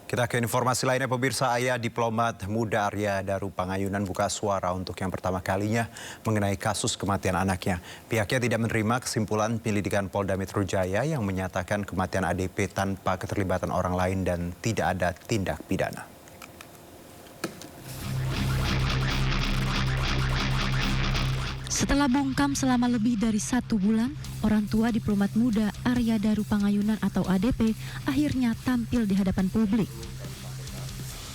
Kita ke informasi lainnya, pemirsa. Ayah diplomat muda Arya Daru Pangayunan buka suara untuk yang pertama kalinya mengenai kasus kematian anaknya. Pihaknya tidak menerima kesimpulan penyelidikan Polda Metro Jaya yang menyatakan kematian ADP tanpa keterlibatan orang lain dan tidak ada tindak pidana. Setelah bungkam selama lebih dari 1 bulan, orang tua diplomat muda Arya Daru Pangayunan atau ADP akhirnya tampil di hadapan publik.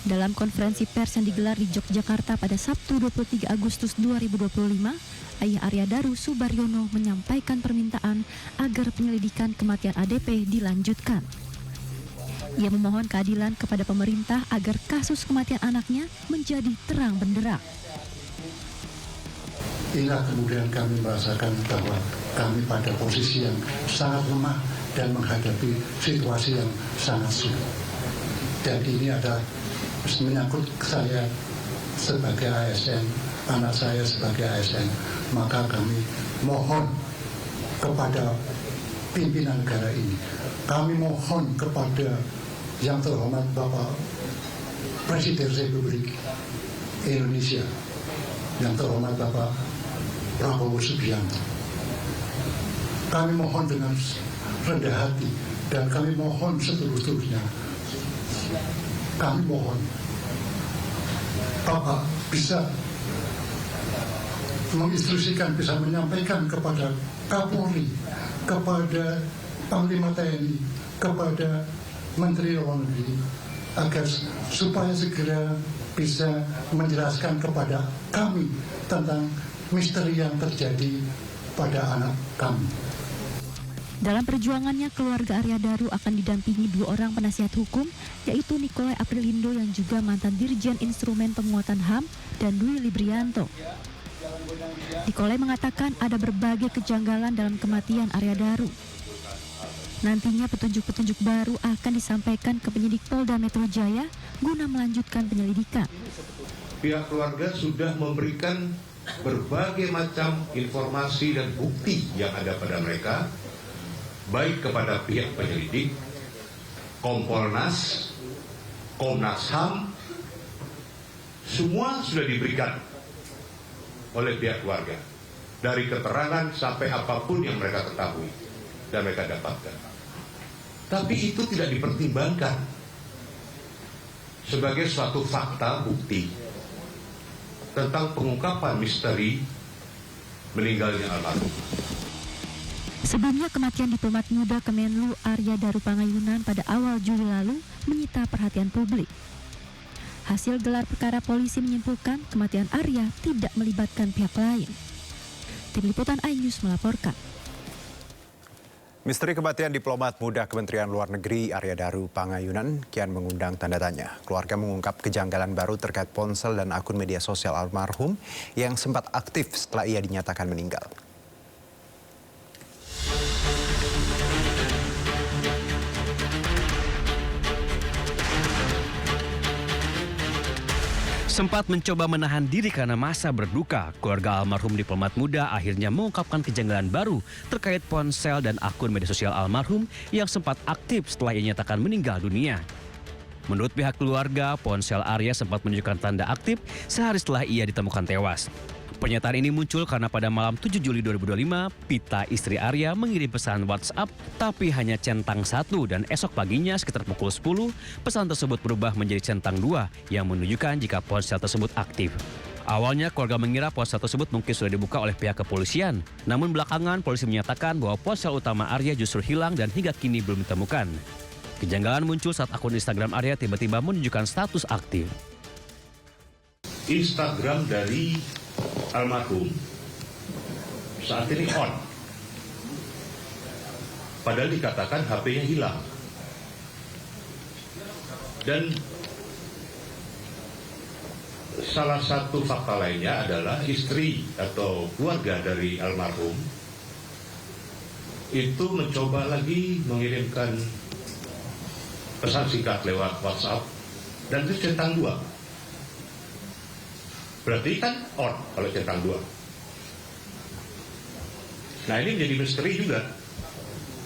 Dalam konferensi pers yang digelar di Yogyakarta pada Sabtu 23 Agustus 2025, ayah Arya Daru Subaryono menyampaikan permintaan agar penyelidikan kematian ADP dilanjutkan. Ia memohon keadilan kepada pemerintah agar kasus kematian anaknya menjadi terang benderang. Inilah kemudian kami merasakan bahwa kami pada posisi yang sangat lemah dan menghadapi situasi yang sangat sulit. Dan ini adalah menyangkut saya sebagai ASN, anak saya sebagai ASN. Maka kami mohon kepada pimpinan negara ini, kami mohon kepada yang terhormat Bapak Presiden Republik Indonesia, yang terhormat Bapak Prabowo Subianto. Kami mohon dengan rendah hati dan kami mohon seterus-terusnya. Kami mohon Bapak bisa menginstruksikan, bisa menyampaikan kepada Kapolri, kepada Panglima TNI, kepada Menteri Luar Negeri agar supaya segera bisa menjelaskan kepada kami tentang misteri yang terjadi pada anak kami. Dalam perjuangannya, keluarga Arya Daru akan didampingi 2 orang penasihat hukum, yaitu Nikolai Aprilindo yang juga mantan Dirjen Instrumen Penguatan HAM dan Dwi Librianto. Nikolai mengatakan ada berbagai kejanggalan dalam kematian Arya Daru. Nantinya petunjuk-petunjuk baru akan disampaikan ke penyidik Polda Metro Jaya guna melanjutkan penyelidikan. Pihak keluarga sudah memberikan berbagai macam informasi dan bukti yang ada pada mereka, baik kepada pihak penyelidik, Kompolnas, Komnas HAM, semua sudah diberikan oleh pihak keluarga, dari keterangan sampai apapun yang mereka ketahui dan mereka dapatkan. Tapi itu tidak dipertimbangkan sebagai suatu fakta bukti tentang pengungkapan misteri meninggalnya almarhum. Sebelumnya, kematian diplomat muda Kemenlu Arya Daru Pangayunan pada awal Juli lalu menyita perhatian publik. Hasil gelar perkara polisi menyimpulkan kematian Arya tidak melibatkan pihak lain. Tim Liputan iNews melaporkan. Misteri kematian diplomat muda Kementerian Luar Negeri Arya Daru Pangayunan kian mengundang tanda tanya. Keluarga mengungkap kejanggalan baru terkait ponsel dan akun media sosial almarhum yang sempat aktif setelah ia dinyatakan meninggal. Sempat mencoba menahan diri karena masa berduka, keluarga almarhum diplomat muda akhirnya mengungkapkan kejanggalan baru terkait ponsel dan akun media sosial almarhum yang sempat aktif setelah ia nyatakan meninggal dunia. Menurut pihak keluarga, ponsel Arya sempat menunjukkan tanda aktif sehari setelah ia ditemukan tewas. Pernyataan ini muncul karena pada malam 7 Juli 2025, Pita istri Arya mengirim pesan WhatsApp tapi hanya centang 1 dan esok paginya sekitar pukul 10, pesan tersebut berubah menjadi centang 2 yang menunjukkan jika ponsel tersebut aktif. Awalnya keluarga mengira ponsel tersebut mungkin sudah dibuka oleh pihak kepolisian. Namun belakangan polisi menyatakan bahwa ponsel utama Arya justru hilang dan hingga kini belum ditemukan. Kejanggalan muncul saat akun Instagram Arya tiba-tiba menunjukkan status aktif. Instagram dari almarhum saat ini on, padahal dikatakan HP-nya hilang. Dan salah satu fakta lainnya adalah istri atau keluarga dari almarhum itu mencoba lagi mengirimkan pesan singkat lewat WhatsApp dan itu centang 2. Berarti kan on kalau centang 2. Nah ini menjadi misteri juga.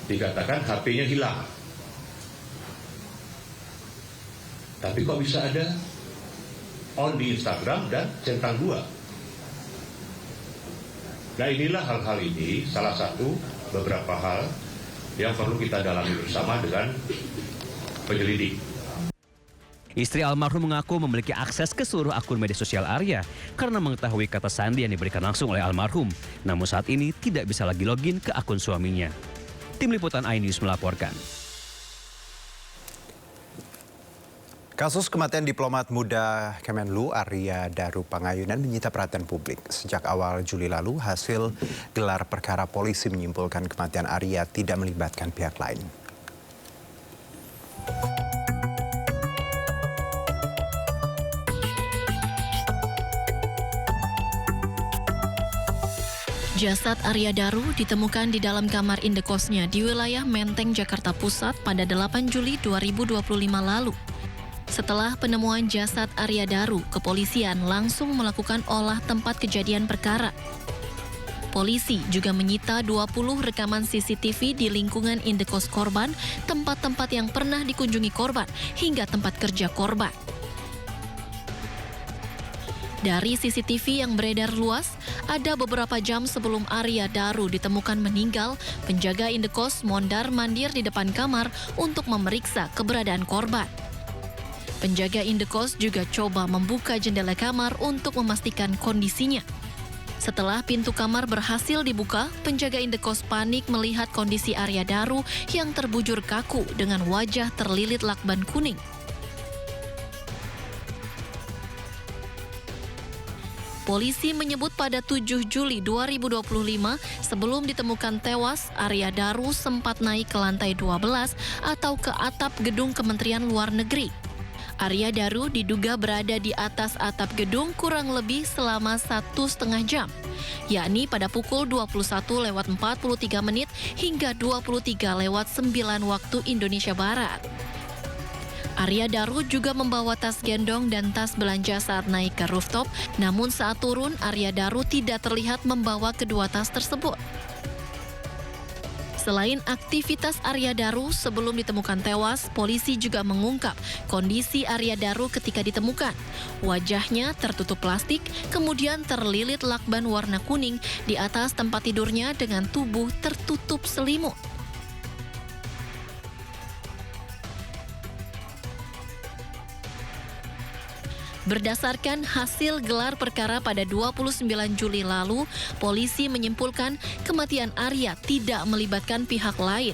Dikatakan HP-nya hilang. Tapi kok bisa ada on di Instagram dan centang 2? Nah, inilah hal-hal ini salah satu beberapa hal yang perlu kita dalami bersama dengan penyelidik. Istri almarhum mengaku memiliki akses ke seluruh akun media sosial Arya karena mengetahui kata sandi yang diberikan langsung oleh almarhum. Namun saat ini tidak bisa lagi login ke akun suaminya. Tim Liputan iNews melaporkan. Kasus kematian diplomat muda Kemenlu Arya Daru Pangayunan menyita perhatian publik. Sejak awal Juli lalu, hasil gelar perkara polisi menyimpulkan kematian Arya tidak melibatkan pihak lain. Jasad Arya Daru ditemukan di dalam kamar indekosnya di wilayah Menteng, Jakarta Pusat pada 8 Juli 2025 lalu. Setelah penemuan jasad Arya Daru, kepolisian langsung melakukan olah tempat kejadian perkara. Polisi juga menyita 20 rekaman CCTV di lingkungan indekos korban, tempat-tempat yang pernah dikunjungi korban, hingga tempat kerja korban. Dari CCTV yang beredar luas, ada beberapa jam sebelum Arya Daru ditemukan meninggal, penjaga indekos mondar-mandir di depan kamar untuk memeriksa keberadaan korban. Penjaga indekos juga coba membuka jendela kamar untuk memastikan kondisinya. Setelah pintu kamar berhasil dibuka, penjaga indekos panik melihat kondisi Arya Daru yang terbujur kaku dengan wajah terlilit lakban kuning. Polisi menyebut pada 7 Juli 2025, sebelum ditemukan tewas, Arya Daru sempat naik ke lantai 12 atau ke atap gedung Kementerian Luar Negeri. Arya Daru diduga berada di atas atap gedung kurang lebih selama 1,5 jam, yakni pada pukul 21:43 hingga 23:09 waktu Indonesia Barat. Arya Daru juga membawa tas gendong dan tas belanja saat naik ke rooftop, namun saat turun, Arya Daru tidak terlihat membawa kedua tas tersebut. Selain aktivitas Arya Daru sebelum ditemukan tewas, polisi juga mengungkap kondisi Arya Daru ketika ditemukan. Wajahnya tertutup plastik, kemudian terlilit lakban warna kuning di atas tempat tidurnya dengan tubuh tertutup selimut. Berdasarkan hasil gelar perkara pada 29 Juli lalu, polisi menyimpulkan kematian Arya tidak melibatkan pihak lain.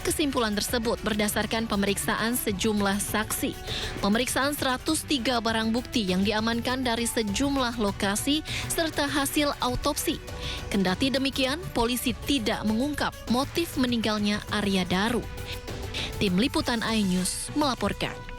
Kesimpulan tersebut berdasarkan pemeriksaan sejumlah saksi, pemeriksaan 103 barang bukti yang diamankan dari sejumlah lokasi, serta hasil autopsi. Kendati demikian, polisi tidak mengungkap motif meninggalnya Arya Daru. Tim Liputan iNews melaporkan.